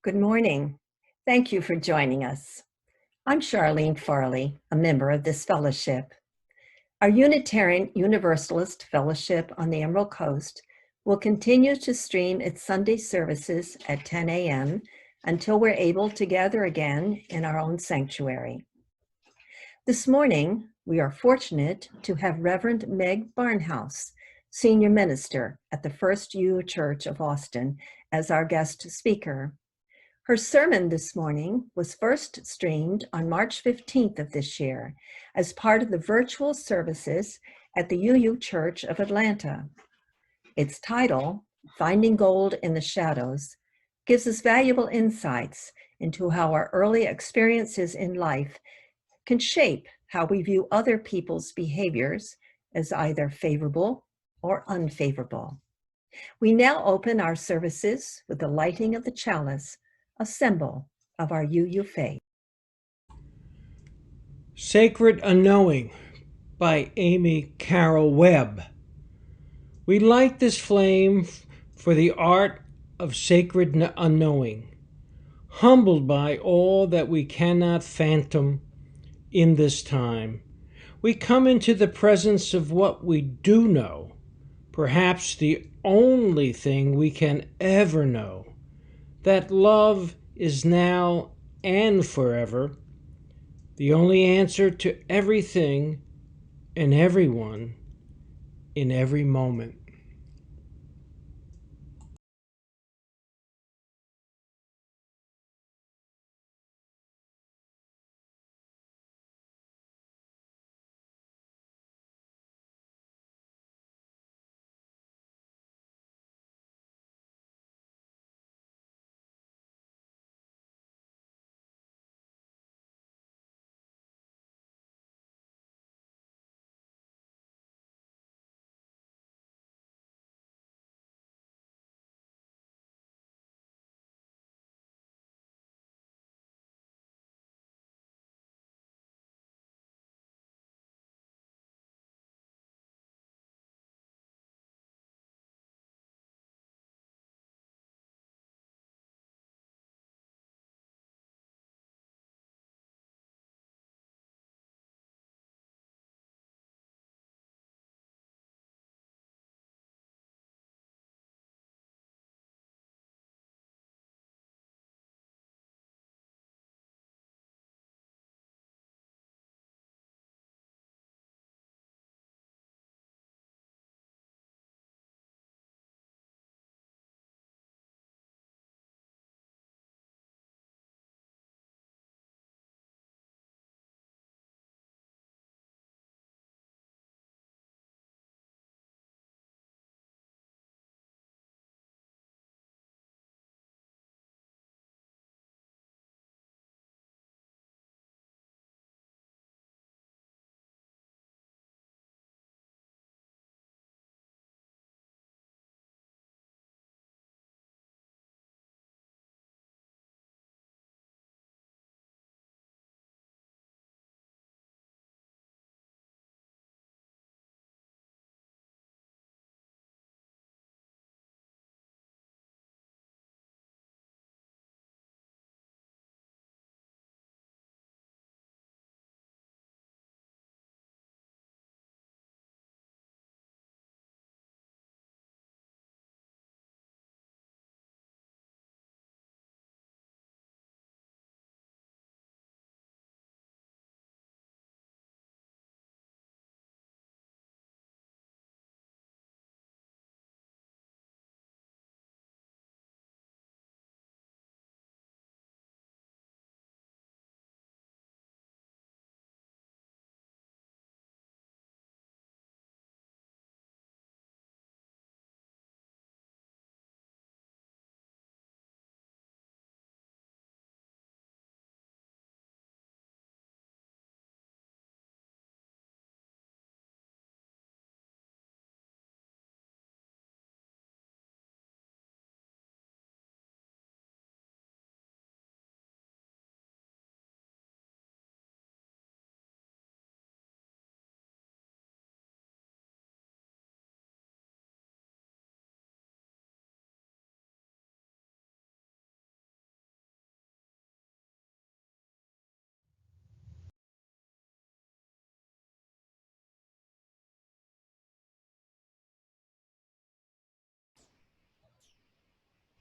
Good morning. Thank you for joining us. I'm Charlene Farley, a member of this fellowship. Our Unitarian Universalist Fellowship on the Emerald Coast will continue to stream its Sunday services at 10 a.m. until we're able to gather again in our own sanctuary. This morning, we are fortunate to have Reverend Meg Barnhouse, Senior Minister at the First U Church of Austin, as our guest speaker. Her sermon this morning was first streamed on March 15th of this year as part of the virtual services at the UU Church of Atlanta. Its title, Finding Gold in the Shadows, gives us valuable insights into how our early experiences in life can shape how we view other people's behaviors as either favorable or unfavorable. We now open our services with the lighting of the chalice, a symbol of our UU faith. Sacred Unknowing by Amy Carol Webb. We light this flame for the art of sacred unknowing, humbled by all that we cannot fathom in this time. We come into the presence of what we do know, perhaps the only thing we can ever know, that love is now and forever the only answer to everything and everyone in every moment.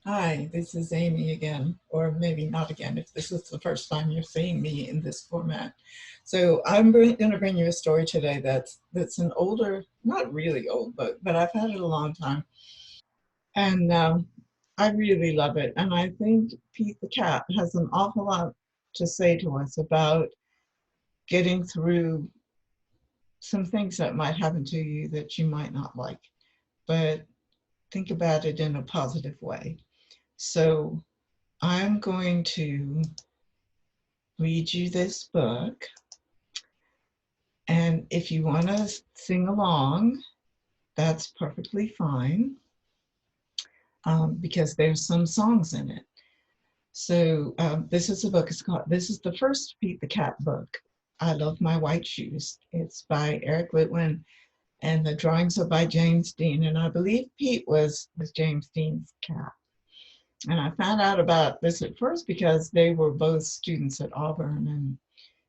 Hi, this is Amy again, or maybe not again if this is the first time you're seeing me in this format. So I'm going to bring you a story today that's an older, not really old book, but I've had it a long time, and I really love it. And I think Pete the Cat has an awful lot to say to us about getting through some things that might happen to you that you might not like, but think about it in a positive way. So I'm going to read you this book. And if you want to sing along, that's perfectly fine, because there's some songs in it. So this is a book. This is the first Pete the Cat book. I Love My White Shoes. It's by Eric Litwin, and the drawings are by James Dean. And I believe Pete was James Dean's cat. And I found out about this at first because they were both students at Auburn, and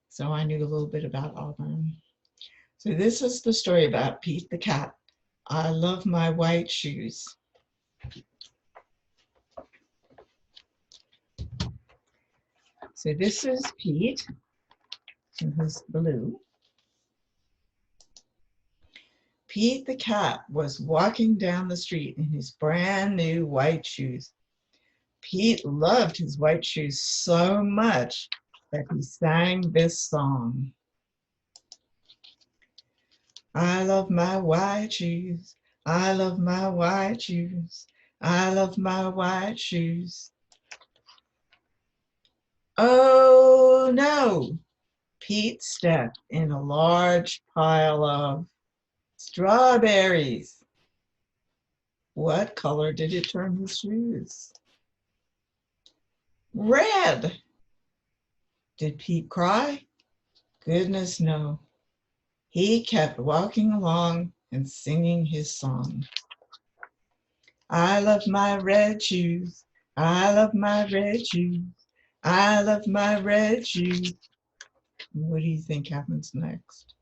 so I knew a little bit about Auburn. So this is the story about Pete the cat. I love my white shoes. So this is Pete, and he's blue. Pete the cat was walking down the street in his brand new white shoes. Pete loved his white shoes so much that he sang this song. I love my white shoes. I love my white shoes. I love my white shoes. Oh no! Pete stepped in a large pile of strawberries. What color did it turn his shoes? Red. Did Pete cry? Goodness, no. He kept walking along and singing his song. I love my red shoes. I love my red shoes. I love my red shoes. What do you think happens next?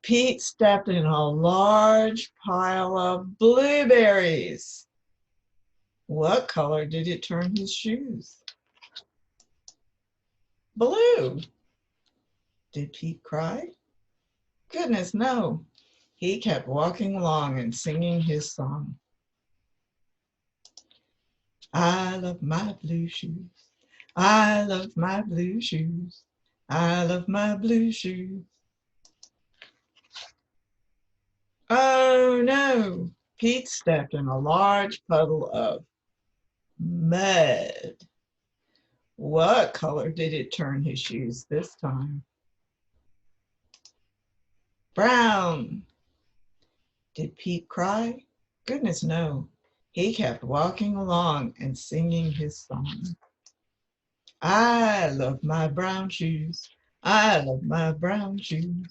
Pete stepped in a large pile of blueberries. What color did it turn his shoes? Blue. Did Pete cry? Goodness, no. He kept walking along and singing his song. I love my blue shoes. I love my blue shoes. I love my blue shoes. Oh no! Pete stepped in a large puddle of mud. What color did it turn his shoes this time? Brown. Did Pete cry? Goodness, no. He kept walking along and singing his song. I love my brown shoes. I love my brown shoes.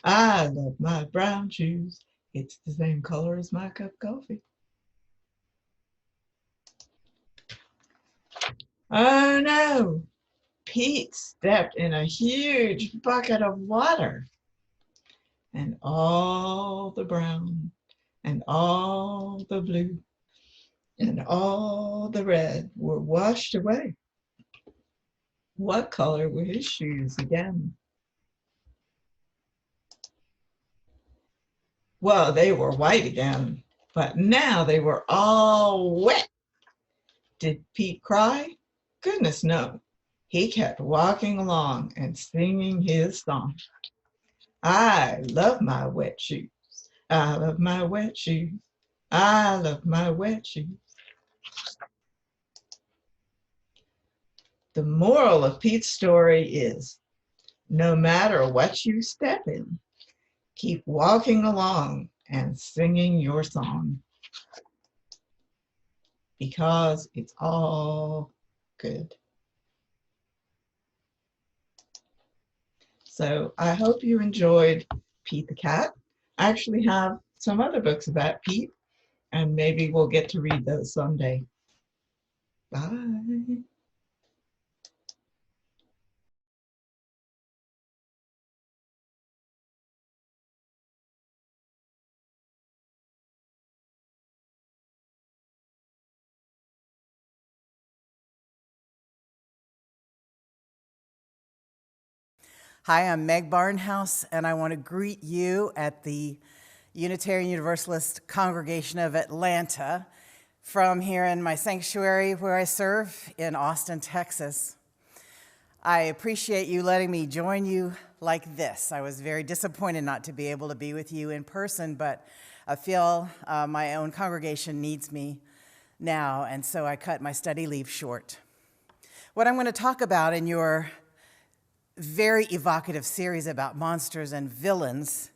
I love my brown shoes. It's the same color as my cup of coffee. Oh no! Pete stepped in a huge bucket of water, and all the brown, and all the blue, and all the red were washed away. What color were his shoes again? Well, they were white again, but now they were all wet. Did Pete cry? Goodness, no. He kept walking along and singing his song. I love my wet shoes. I love my wet shoes. I love my wet shoes. The moral of Pete's story is no matter what you step in, keep walking along and singing your song because it's all good. So I hope you enjoyed Pete the Cat. I actually have some other books about Pete, and maybe we'll get to read those someday. Bye. Hi, I'm Meg Barnhouse, and I want to greet you at the Unitarian Universalist Congregation of Atlanta from here in my sanctuary where I serve in Austin, Texas. I appreciate you letting me join you like this. I was very disappointed not to be able to be with you in person, but I feel my own congregation needs me now, and so I cut my study leave short. What I'm going to talk about in your very evocative series about monsters and villains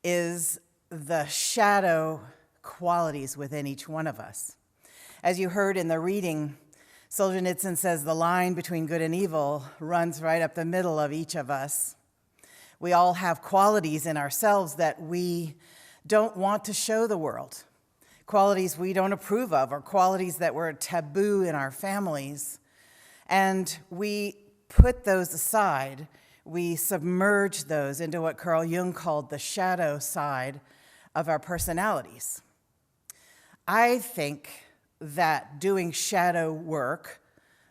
is the shadow qualities within each one of us. As you heard in the reading, Solzhenitsyn says the line between good and evil runs right up the middle of each of us. We all have qualities in ourselves that we don't want to show the world, qualities we don't approve of, or qualities that were taboo in our families. And we put those aside. We submerge those into what Carl Jung called the shadow side of our personalities. I think that doing shadow work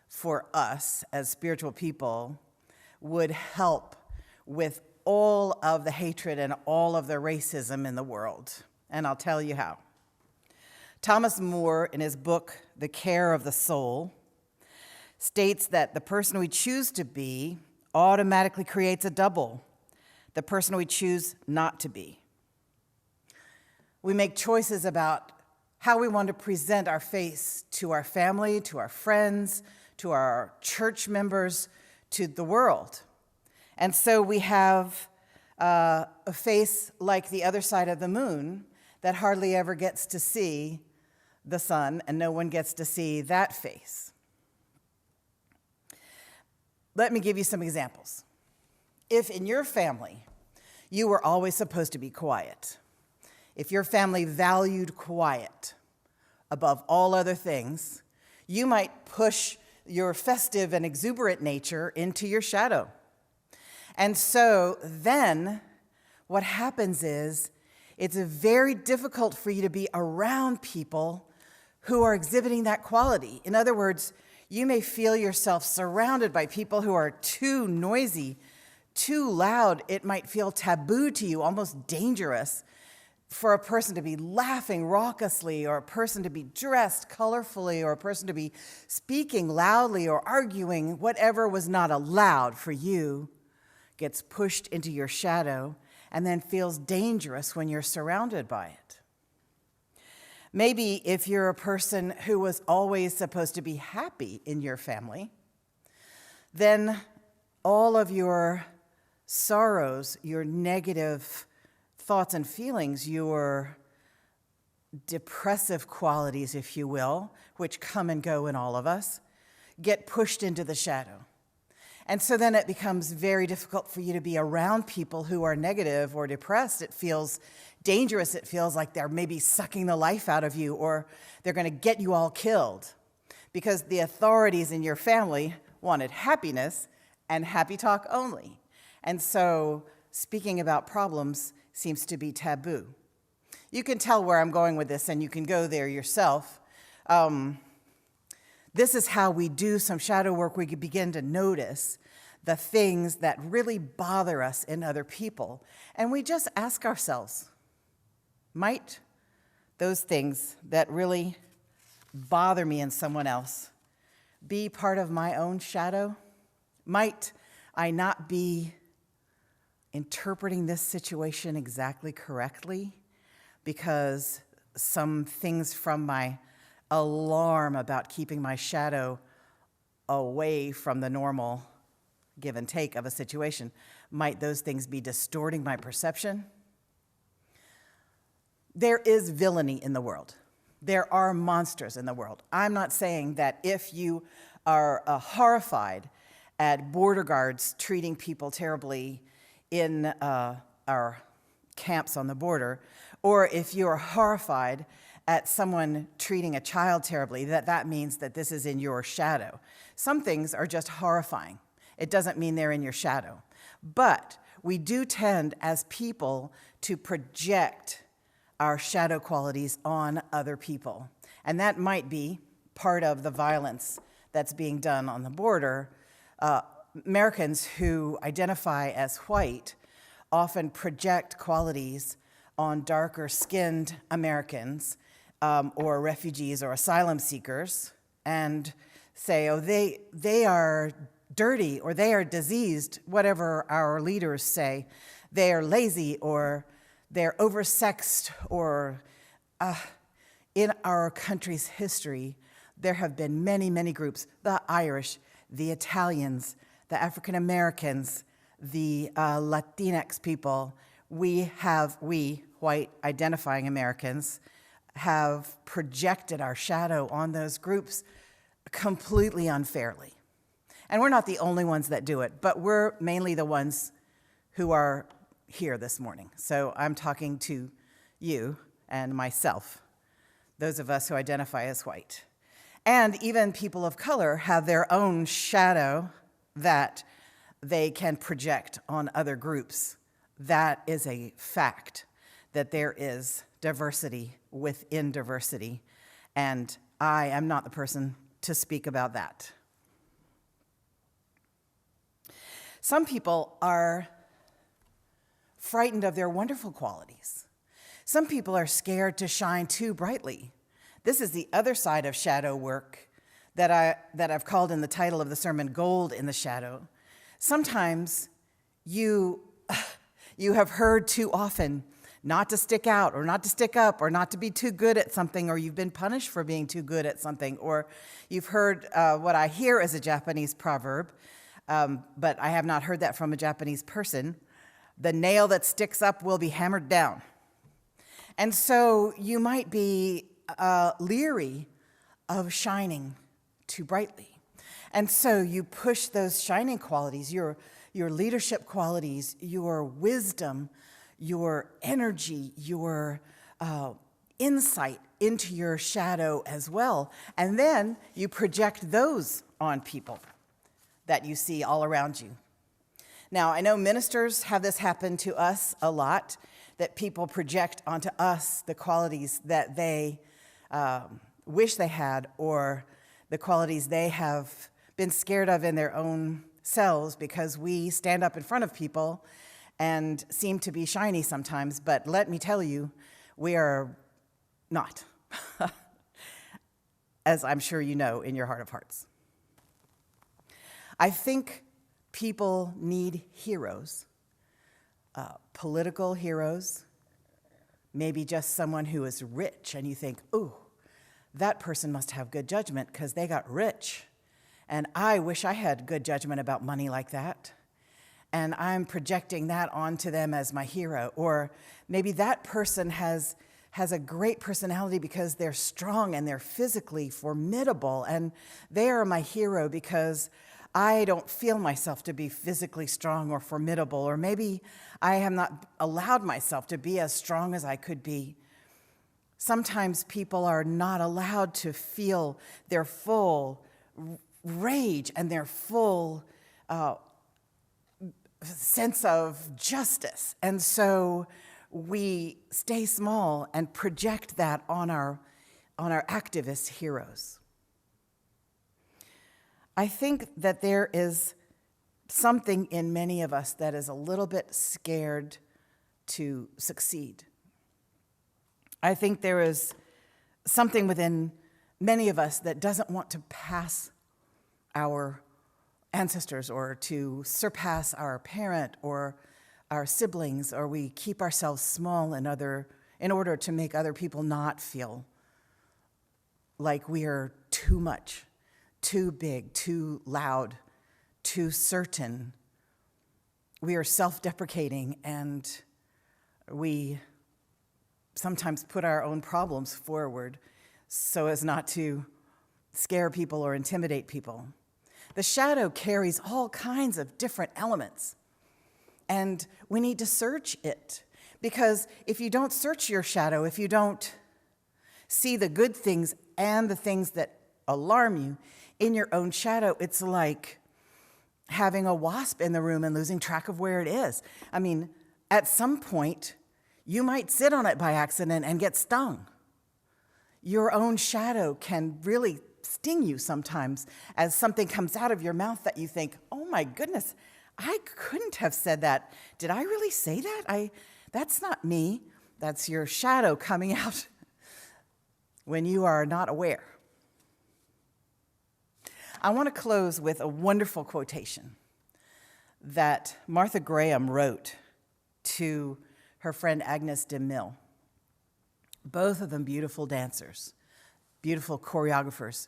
for us as spiritual people would help with all of the hatred and all of the racism in the world. And I'll tell you how. Thomas More, in his book, The Care of the Soul, states that the person we choose to be automatically creates a double, the person we choose not to be. We make choices about how we want to present our face to our family, to our friends, to our church members, to the world. And so we have a face like the other side of the moon that hardly ever gets to see the sun, and no one gets to see that face. Let me give you some examples. If in your family you were always supposed to be quiet, if your family valued quiet above all other things, you might push your festive and exuberant nature into your shadow. And so then what happens is it's very difficult for you to be around people who are exhibiting that quality. In other words, you may feel yourself surrounded by people who are too noisy, too loud. It might feel taboo to you, almost dangerous, for a person to be laughing raucously, or a person to be dressed colorfully, or a person to be speaking loudly or arguing. Whatever was not allowed for you gets pushed into your shadow and then feels dangerous when you're surrounded by it. Maybe if you're a person who was always supposed to be happy in your family, then all of your sorrows, your negative thoughts and feelings, your depressive qualities, if you will, which come and go in all of us, get pushed into the shadow. And so then it becomes very difficult for you to be around people who are negative or depressed. It feels dangerous. It feels like they're maybe sucking the life out of you, or they're going to get you all killed, because the authorities in your family wanted happiness and happy talk only. And so speaking about problems seems to be taboo. You can tell where I'm going with this, and you can go there yourself. This is how we do some shadow work. We begin to notice the things that really bother us in other people. And we just ask ourselves, might those things that really bother me in someone else be part of my own shadow? Might I not be interpreting this situation exactly correctly because some things from my alarm about keeping my shadow away from the normal give and take of a situation, might those things be distorting my perception? There is villainy in the world. There are monsters in the world. I'm not saying that if you are horrified at border guards treating people terribly in our camps on the border, or if you are horrified at someone treating a child terribly, that means that this is in your shadow. Some things are just horrifying. It doesn't mean they're in your shadow. But we do tend, as people, to project our shadow qualities on other people. And that might be part of the violence that's being done on the border Americans who identify as white often project qualities on darker-skinned Americans or refugees or asylum seekers and say, oh, they are dirty or they are diseased, whatever our leaders say. They are lazy or they're oversexed or in our country's history, there have been many, many groups, the Irish, the Italians, the African Americans, the Latinx people. We, white identifying Americans, have projected our shadow on those groups completely unfairly. And we're not the only ones that do it, but we're mainly the ones who are here this morning. So I'm talking to you and myself, those of us who identify as white. And even people of color have their own shadow that they can project on other groups. That is a fact, that there is diversity within diversity, and I am not the person to speak about that. Some people are frightened of their wonderful qualities. Some people are scared to shine too brightly. This is the other side of shadow work that I've called in the title of the sermon, Gold in the Shadow. Sometimes you have heard too often not to stick out or not to stick up or not to be too good at something, or you've been punished for being too good at something, or you've heard what I hear as a Japanese proverb, but I have not heard that from a Japanese person. The nail that sticks up will be hammered down. And so you might be leery of shining too brightly. And so you push those shining qualities, your leadership qualities, your wisdom, your energy, your insight into your shadow as well. And then you project those on people that you see all around you. Now, I know ministers have this happen to us a lot, that people project onto us the qualities that they wish they had, or the qualities they have been scared of in their own selves, because we stand up in front of people and seem to be shiny sometimes, but let me tell you, we are not, as I'm sure you know in your heart of hearts. I think people need heroes, political heroes, maybe just someone who is rich, and you think, ooh, that person must have good judgment because they got rich. And I wish I had good judgment about money like that. And I'm projecting that onto them as my hero. Or maybe that person has a great personality because they're strong and they're physically formidable. And they are my hero because I don't feel myself to be physically strong or formidable. Or maybe I have not allowed myself to be as strong as I could be. Sometimes people are not allowed to feel their full rage and their full sense of justice. And so we stay small and project that on our activist heroes. I think that there is something in many of us that is a little bit scared to succeed. I think there is something within many of us that doesn't want to pass our ancestors or to surpass our parent or our siblings, or we keep ourselves small in order to make other people not feel like we are too much, too big, too loud, too certain. We are self-deprecating, and we sometimes put our own problems forward so as not to scare people or intimidate people. The shadow carries all kinds of different elements, and we need to search it. Because if you don't search your shadow, if you don't see the good things and the things that alarm you in your own shadow, it's like having a wasp in the room and losing track of where it is. I mean, at some point, you might sit on it by accident and get stung. Your own shadow can really sting you sometimes as something comes out of your mouth that you think, oh my goodness, I couldn't have said that. Did I really say that? That's not me. That's your shadow coming out when you are not aware. I want to close with a wonderful quotation that Martha Graham wrote to her friend Agnes de Mille. Both of them beautiful dancers, beautiful choreographers,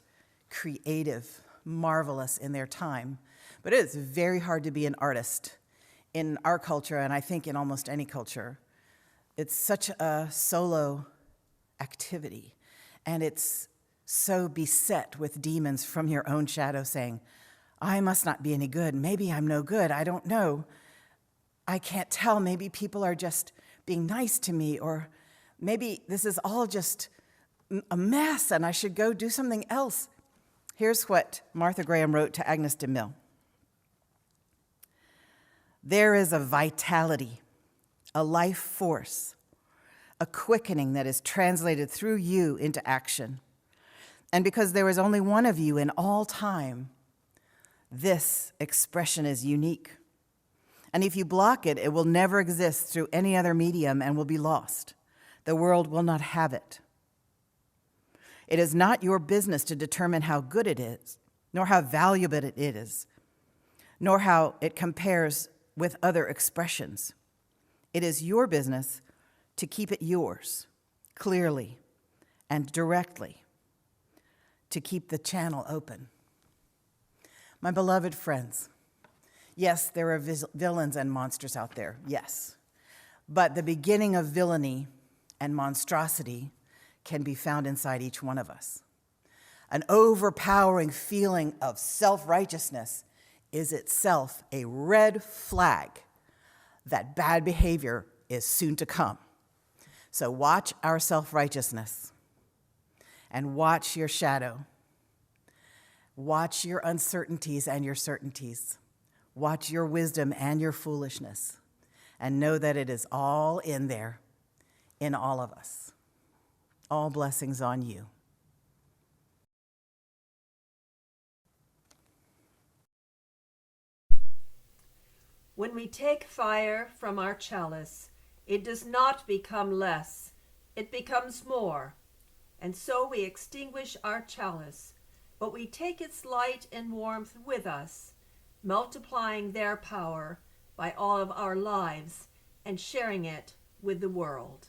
creative, marvelous in their time. But it is very hard to be an artist in our culture, and I think in almost any culture. It's such a solo activity, and it's so beset with demons from your own shadow saying, I must not be any good. Maybe I'm no good. I don't know. I can't tell. Maybe people are just being nice to me, or maybe this is all just a mess and I should go do something else. Here's what Martha Graham wrote to Agnes de Mille. There is a vitality, a life force, a quickening that is translated through you into action. And because there is only one of you in all time, this expression is unique. And if you block it, it will never exist through any other medium and will be lost. The world will not have it. It is not your business to determine how good it is, nor how valuable it is, nor how it compares with other expressions. It is your business to keep it yours, clearly and directly, to keep the channel open. My beloved friends, yes, there are villains and monsters out there, yes. But the beginning of villainy and monstrosity can be found inside each one of us. An overpowering feeling of self-righteousness is itself a red flag that bad behavior is soon to come. So watch our self-righteousness and watch your shadow. Watch your uncertainties and your certainties. Watch your wisdom and your foolishness, and know that it is all in there, in all of us. All blessings on you. When we take fire from our chalice, it does not become less, it becomes more. And so we extinguish our chalice, but we take its light and warmth with us, multiplying their power by all of our lives and sharing it with the world.